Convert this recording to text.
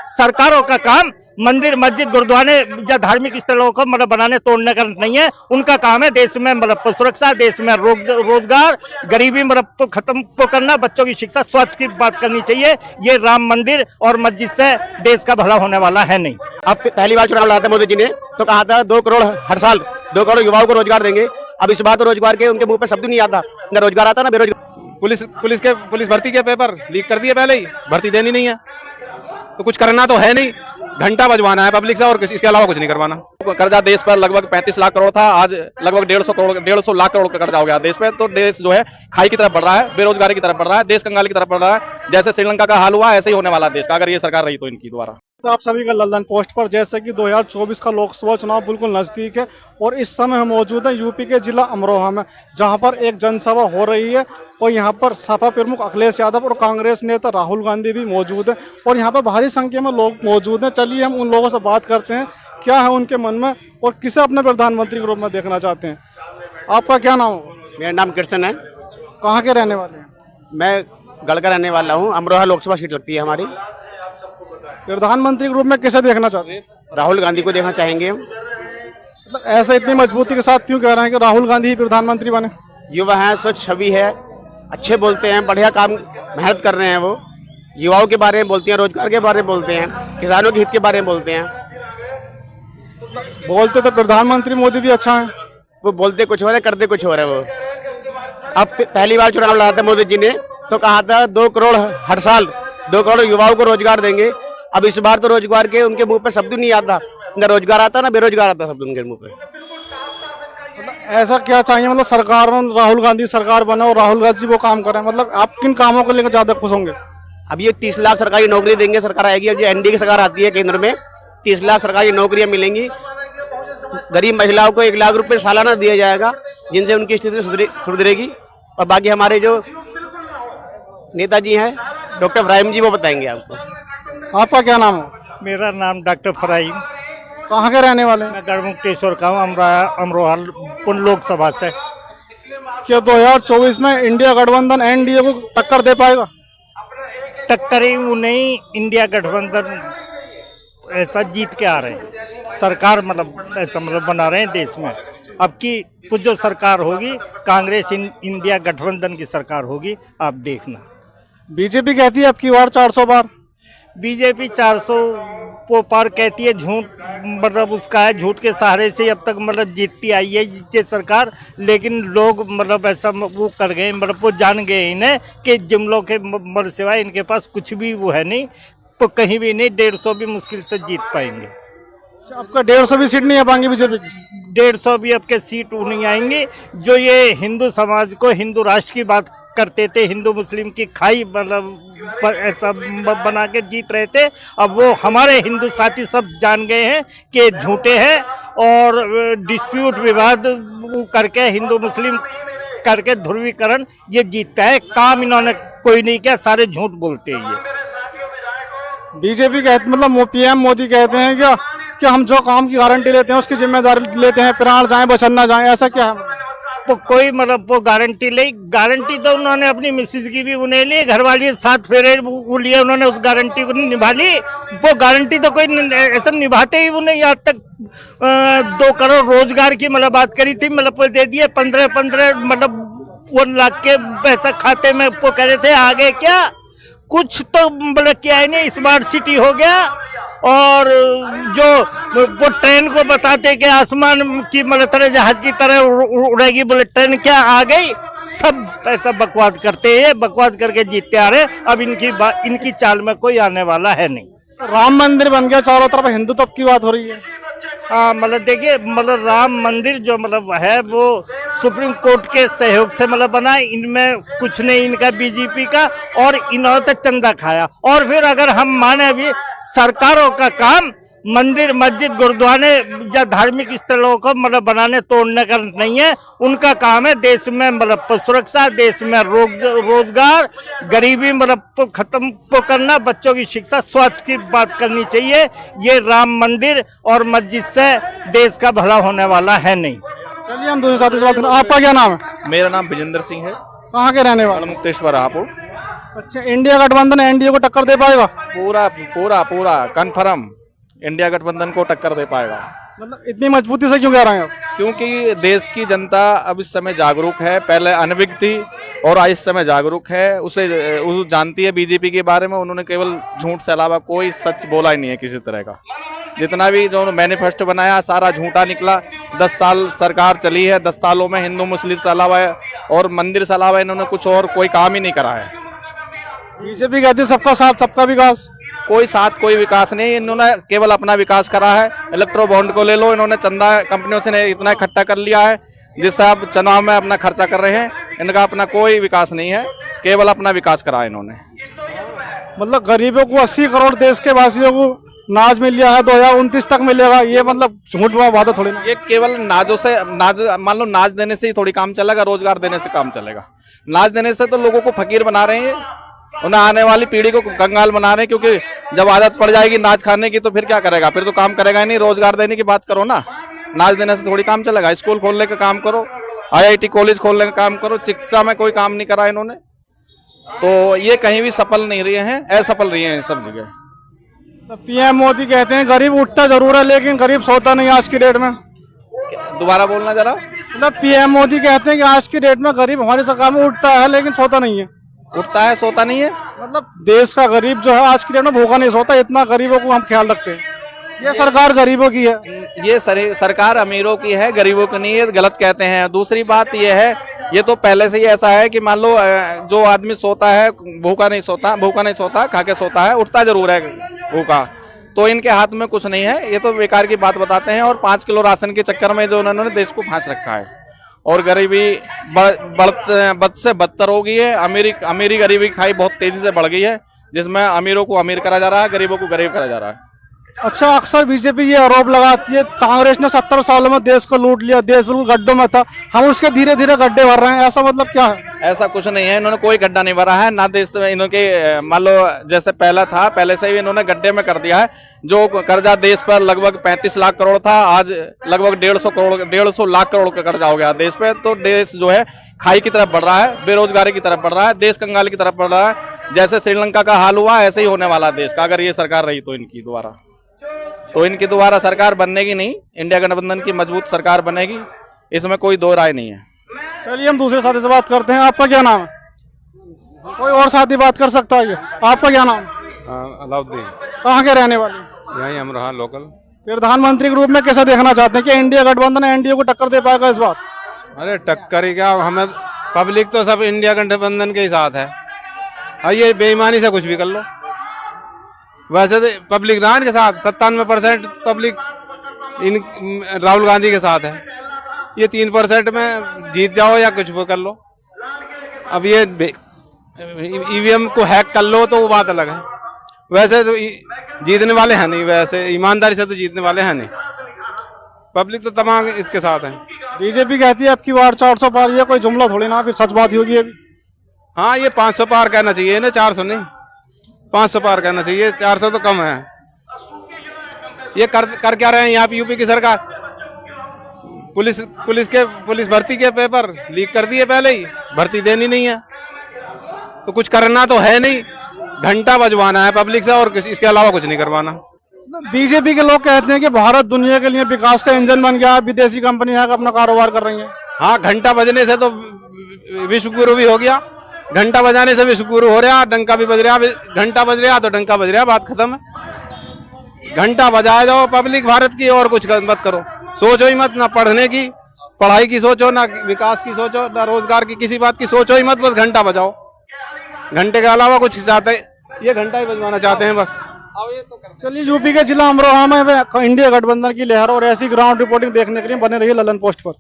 सरकारों का काम मंदिर मस्जिद गुरुद्वारे या धार्मिक स्थलों को मतलब बनाने तोड़ने का नहीं है। उनका काम है देश में मतलब सुरक्षा, देश में रोजगार, गरीबी मतलब खत्म करना, बच्चों की शिक्षा, स्वास्थ्य की बात करनी चाहिए। ये राम मंदिर और मस्जिद से देश का भला होने वाला है नहीं। अब पहली बार चुनाव लड़ा था मोदी जी ने तो कहा था 2 करोड़ हर साल 2 करोड़ युवाओं को रोजगार देंगे। अब इस बार तो रोजगार के उनके मुंह पे शब्द नहीं आता, न रोजगार आता ना बेरोजगार। पुलिस भर्ती के पेपर लीक कर दिए, पहले ही भर्ती देनी नहीं है तो कुछ करना तो है नहीं, घंटा बजवाना है पब्लिक से और इसके अलावा कुछ नहीं करवाना। कर्जा देश पर लगभग 35 लाख करोड़ था, आज लगभग 150 लाख करोड़ का कर्जा हो गया देश पे। तो देश जो है खाई की तरफ बढ़ रहा है, बेरोजगारी की तरफ बढ़ रहा है, देश कंगाली की तरफ बढ़ रहा है। जैसे श्रीलंका का हाल हुआ ऐसे ही होने वाला देश का अगर ये सरकार रही तो इनकी द्वारा। तो आप सभी का लंदन पोस्ट पर, जैसे कि 2024 का लोकसभा चुनाव बिल्कुल नज़दीक है और इस समय हम मौजूद हैं यूपी के जिला अमरोहा में, जहां पर एक जनसभा हो रही है और यहां पर सपा प्रमुख अखिलेश यादव और कांग्रेस नेता राहुल गांधी भी मौजूद हैं और यहां पर भारी संख्या में लोग मौजूद हैं। चलिए हम उन लोगों से बात करते हैं क्या है उनके मन में और किसे अपने प्रधानमंत्री के रूप में देखना चाहते हैं। आपका क्या नाम हो? मेरा नाम कृष्ण है। कहाँ के रहने वाले हैं? मैं गढ़ का रहने वाला हूँ। अमरोहा लोकसभा सीट लगती है हमारी। प्रधानमंत्री के रूप में किसे देखना चाहते हैं? राहुल गांधी को देखना चाहेंगे हम। मतलब ऐसा इतनी मजबूती के साथ क्यों कह रहे हैं कि राहुल गांधी ही प्रधानमंत्री बने? युवा हैं, स्वच्छ छवि है, अच्छे बोलते हैं, बढ़िया काम मेहनत कर रहे हैं। वो युवाओं के बारे में बोलते हैं, रोजगार के बारे में बोलते हैं, किसानों के हित के बारे में बोलते हैं। बोलते तो प्रधानमंत्री मोदी भी अच्छा है। वो बोलते कुछ हो रहे, करते कुछ हो रहे। वो अब पहली बार चुनाव लड़ा था मोदी जी ने तो कहा था 2 करोड़ हर साल 2 करोड़ युवाओं को रोजगार देंगे। अब इस बार तो रोजगार के उनके मुंह पे शब्द नहीं आता, न रोजगार आता ना बेरोजगार आता शब्द उनके मुंह पे। ऐसा क्या चाहिए मतलब सरकार में राहुल गांधी सरकार बने और राहुल गांधी वो काम करें? मतलब आप किन कामों को लेकर ज्यादा खुश होंगे? अब ये 30 लाख सरकारी नौकरी देंगे, सरकार आएगी। अब जो एनडीए की सरकार आती है केंद्र में 30 लाख सरकारी नौकरियां मिलेंगी। गरीब महिलाओं को 1 लाख रुपए सालाना दिया जाएगा, जिनसे उनकी स्थिति सुधरेगी। और बाकी हमारे जो नेताजी हैं डॉक्टर फराहिम जी, वो बताएंगे आपको। आपका क्या नाम है? मेरा नाम डॉक्टर फराहिम। कहाँ के रहने वाले हैं? मैं गढ़मुक्तेश्वर का हूँ, अमरोहा लोकसभा से। क्या 2024 में इंडिया गठबंधन एनडीए को टक्कर दे पाएगा? टक्कर ही वो नहीं, इंडिया गठबंधन ऐसा जीत के आ रहे हैं, सरकार मतलब ऐसा मतलब बना रहे हैं देश में। अब की कुछ जो सरकार होगी कांग्रेस इंडिया गठबंधन की सरकार होगी, आप देखना। बीजेपी कहती है अब की बार 400 बार। बीजेपी 400 को पार कहती है, झूठ मतलब उसका है, झूठ के सहारे से अब तक मतलब जीतती आई है ये सरकार। लेकिन लोग मतलब ऐसा वो कर गए, मतलब वो जान गए इन्हें कि जुमलों के मर सिवाय इनके पास कुछ भी वो है नहीं, तो कहीं भी नहीं। 150 भी मुश्किल से जीत पाएंगे। आपका 150 भी सीट नहीं आ पाएंगे बीजेपी? 150 भी अब के सीट नहीं आएंगे। जो ये हिंदू समाज को हिंदू राष्ट्र की बात करते थे, हिंदू मुस्लिम की खाई मतलब ऐसा बना के जीत रहे थे, अब वो हमारे हिंदू साथी सब जान गए हैं कि झूठे हैं और डिस्प्यूट विवाद करके हिंदू मुस्लिम करके ध्रुवीकरण ये जीतता है। काम इन्होंने कोई नहीं किया, सारे झूठ बोलते हैं ये। बीजेपी कहते मतलब पीएम मोदी कहते हैं क्या कि हम जो काम की गारंटी लेते हैं उसकी जिम्मेदारी लेते हैं, प्राण जाए बचन ना जाए, ऐसा क्या है? तो कोई मतलब वो गारंटी तो उन्होंने अपनी मिसिज की भी उन्हें ली, घरवाली 7 फेरे वो लिए, उन्होंने उस गारंटी को नहीं निभा ली। वो गारंटी तो कोई ऐसा निभाते ही उन्हें। यहाँ तक 2 करोड़ रोजगार की मतलब बात करी थी, मतलब दे दिए 15 मतलब 1 लाख के पैसा खाते में। वो कह रहे थे आगे क्या कुछ तो मतलब क्या है नहीं, स्मार्ट सिटी हो गया। और जो वो ट्रेन को बताते कि आसमान की मतलब तरह जहाज की तरह उड़ेगी, बोले ट्रेन क्या आ गई। सब ऐसा बकवास करते हैं, बकवास करके जीतते आ रहे। अब इनकी चाल में कोई आने वाला है नहीं। राम मंदिर बन गया, चारों तरफ हिंदुत्व की बात हो रही है। मतलब देखिए, मतलब राम मंदिर जो मतलब है वो सुप्रीम कोर्ट के सहयोग से मतलब बना। इनमें कुछ नहीं इनका बीजेपी का, और इन्होंने तो चंदा खाया। और फिर अगर हम माने भी सरकारों का काम मंदिर मस्जिद गुरुद्वारे या धार्मिक स्थलों को मतलब बनाने तोड़ने का नहीं है। उनका काम है देश में मतलब सुरक्षा, देश में रोजगार, गरीबी मतलब खत्म करना, बच्चों की शिक्षा, स्वास्थ्य की बात करनी चाहिए। ये राम मंदिर और मस्जिद से देश का भला होने वाला है नहीं। चलिए हम दूसरे साथी से बात करें। आपका क्या नाम है? मेरा नाम विजेंद्र सिंह है। कहाँ के रहने वाले? मुक्तेश्वर हापुड़। अच्छा, इंडिया गठबंधन एनडीए को टक्कर दे पाएगा? पूरा पूरा पूरा कन्फर्म इंडिया गठबंधन को टक्कर दे पाएगा। मतलब इतनी मजबूती से क्यों कह रहे हैं आप? क्योंकि देश की जनता अब इस समय जागरूक है, पहले अनभिज्ञ थी और आज इस समय जागरूक है। उसे जानती है बीजेपी के बारे में, उन्होंने केवल झूठ से अलावा कोई सच बोला ही नहीं है किसी तरह का। जितना भी जो मैनिफेस्टो बनाया सारा झूठा निकला। 10 साल सरकार चली है, 10 सालों में हिंदू मुस्लिम से अलावा और मंदिर से अलावा इन्होंने कुछ और कोई काम ही नहीं करा है। बीजेपी कहती है सबका साथ सबका विकास। कोई साथ कोई विकास नहीं, इन्होंने केवल अपना विकास करा है। इलेक्ट्रो बॉन्ड को ले लो, इन्होंने चंदा कंपनियों से इतना इकट्ठा कर लिया है जिससे अब चुनाव में अपना खर्चा कर रहे हैं। इनका अपना कोई विकास नहीं है, केवल अपना विकास करा है इन्होंने। मतलब गरीबों को 80 करोड़ देश के वासियों को नाज मिल गया है, 2029 तक मिलेगा, ये मतलब झूठ वादा थोड़ी ना। ये केवल नाजों से मान लो नाज देने से ही थोड़ी काम चलेगा, रोजगार देने से काम चलेगा। नाज देने से तो लोगों को फकीर बना रहे हैं, उन्हें आने वाली पीढ़ी को कंगाल बना रहे हैं। क्योंकि जब आदत पड़ जाएगी नाच खाने की तो फिर क्या करेगा, फिर तो काम करेगा ही नहीं। रोजगार देने की बात करो ना, नाच देने से थोड़ी काम चलेगा। स्कूल खोलने का काम करो, IIT कॉलेज खोलने का काम करो, शिक्षा में कोई काम नहीं करा इन्होंने। तो ये कहीं भी सफल नहीं रहे हैं, असफल रहे हैं सब जगह। तो पीएम मोदी कहते हैं गरीब उठता जरूर है लेकिन गरीब सोता नहीं आज की डेट में। दोबारा बोलना जरा। मतलब पीएम मोदी कहते हैं कि आज की डेट में गरीब हमारी सरकार में उठता है लेकिन सोता नहीं है। उठता है सोता नहीं है, मतलब देश का गरीब जो है आज की डेट में भूखा नहीं सोता, इतना गरीबों को हम ख्याल रखते हैं। ये सरकार गरीबों की है। ये सरकार अमीरों की है, गरीबों की नहीं है, गलत कहते हैं। दूसरी बात ये है, ये तो पहले से ही ऐसा है कि मान लो जो आदमी सोता है भूखा नहीं सोता, खा के सोता है, उठता जरूर है भूखा। तो इनके हाथ में कुछ नहीं है, ये तो बेकार की बात बताते हैं। और 5 किलो राशन के चक्कर में जो उन्होंने देश को फांस रखा है और गरीबी बद से बदतर हो गई है। अमीरी गरीबी खाई बहुत तेजी से बढ़ गई है, जिसमें अमीरों को अमीर करा जा रहा है, गरीबों को गरीब करा जा रहा है। अच्छा, अक्सर बीजेपी ये आरोप लगाती है कांग्रेस ने 70 सालों में देश को लूट लिया, देश बिल्कुल गड्ढों में था, हम उसके धीरे धीरे गड्ढे भर रहे हैं, ऐसा मतलब क्या है? ऐसा कुछ नहीं है, इन्होंने कोई गड्ढा नहीं भरा है ना देश में। इन्होंने मान लो जैसे पहला था, पहले से ही इन्होंने गड्ढे में कर दिया है। जो कर्जा देश पर लगभग 35 लाख करोड़ था, आज लगभग 150 लाख करोड़ का कर्जा हो गया देश पे। तो देश जो है खाई की तरफ बढ़ रहा है, बेरोजगारी की तरफ बढ़ रहा है, देश कंगाल की तरफ बढ़ रहा है। जैसे श्रीलंका का हाल हुआ ऐसे ही होने वाला देश का, अगर ये सरकार रही तो इनकी दोबारा सरकार बनने की नहीं, इंडिया गठबंधन की मजबूत सरकार बनेगी, इसमें कोई दो राय नहीं है। चलिए हम दूसरे साथी से बात करते हैं। आपका क्या नाम है? कोई और साथी बात कर सकता है? आपका क्या नाम? अलाउद्दीन। कहाँ के रहने वाले? यहीं हम रहा लोकल। प्रधानमंत्री के रूप में कैसा देखना चाहते हैं कि इंडिया गठबंधन एनडीए को टक्कर दे पाएगा इस बार? अरे टक्कर ही क्या, हमें पब्लिक तो सब इंडिया गठबंधन के ही साथ है। ये बेईमानी से कुछ भी कर लो, वैसे तो पब्लिक ना इनके साथ 97% पब्लिक इन राहुल गांधी के साथ है। ये 3% में जीत जाओ या कुछ भी कर लो। अब ये ईवीएम को हैक कर लो तो वो बात अलग है, वैसे तो जीतने वाले हैं नहीं, वैसे ईमानदारी से तो जीतने वाले हैं नहीं। पब्लिक तो तमाम इसके साथ है। बीजेपी कहती है अब की बार 400 पार, ये कोई जुमला थोड़ी ना, फिर सच बात ही होगी अभी। हाँ, ये 500 पार कहना चाहिए ना, 400 नहीं, 500 पार करना चाहिए, 400 तो कम है। ये कर क्या रहे हैं यहाँ पे यूपी की सरकार? पुलिस भर्ती के पेपर लीक कर दिए, पहले ही भर्ती देनी नहीं है तो कुछ करना तो है नहीं, घंटा बजवाना है पब्लिक से और इसके अलावा कुछ नहीं करवाना। बीजेपी के लोग कहते हैं कि भारत दुनिया के लिए विकास का इंजन बन गया, विदेशी कंपनियां अपना कारोबार कर रही हैं। हाँ, घंटा बजने से तो विश्व गुरु भी हो गया, घंटा बजाने से विश्व गुरु हो रहा, डंका भी बज रहा, घंटा बज रहा तो डंका बज रहा, बात खत्म है। घंटा बजाया जाओ पब्लिक भारत की, और कुछ मत करो, सोचो ही मत, ना पढ़ने की पढ़ाई की सोचो, ना विकास की सोचो, ना रोजगार की किसी बात की सोचो ही मत, बस घंटा बजाओ। घंटे के अलावा कुछ चाहते, ये घंटा ही बजवाना चाहते हैं बस। चलिए, यूपी के जिला अमरोहा में इंडिया गठबंधन की लहर और ऐसी ग्राउंड रिपोर्टिंग देखने के लिए बने रहिए ललन पोस्ट पर।